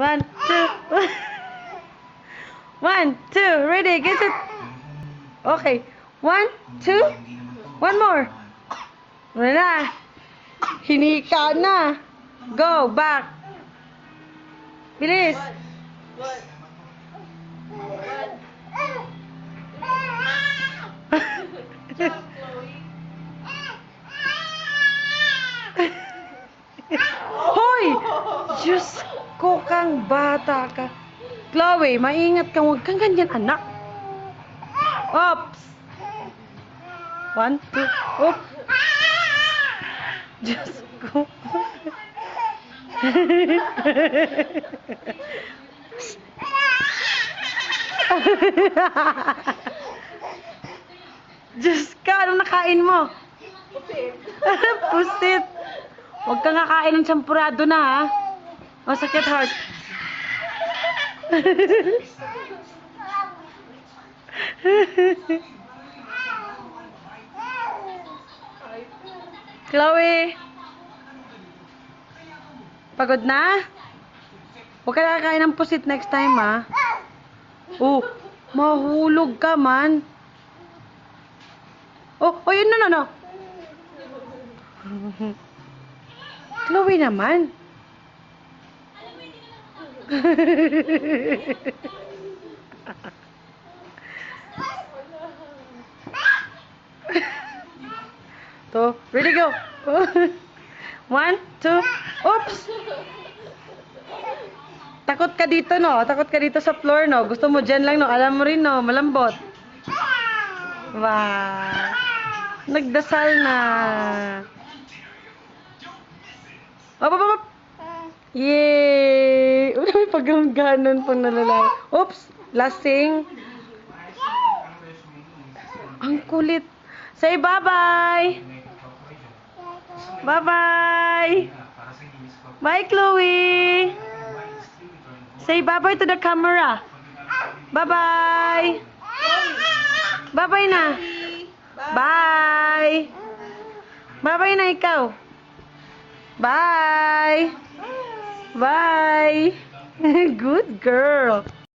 One, two. One, two. Ready, get it. Okay. One, two. One more. Wala na. Hinika na. Go, back. Bilis. Hoy! Diyos ko kang bata ka. Chloe, maingat ka. Huwag kang ganyan, anak. Oops. One, two. Oop. Diyos ko. Diyos ka, anong nakain mo? Pusit. Pusit. Huwag kang kakain ng champurado na, ha? O, sakit heart. Chloe. Pagod na? Huwag ka kakain ng pusit next time, ha? Oh, mahulog ka man. Oh, yun no. Chloe naman. To, ready, go. One, two, oops. Takot ka dito, no? Takot ka dito sa floor, no? Gusto mo dyan lang, no? Alam mo rin, no? Malambot. Wow. Nagdasal na. Op. Yay! May paggamganon pang nalalaki. Oops! Lasing. Ang kulit. Say bye-bye! Bye-bye! Bye, Chloe! Say bye-bye to the camera. Bye-bye! Bye-bye na! Bye! Bye-bye na ikaw! Bye! Bye! Good girl!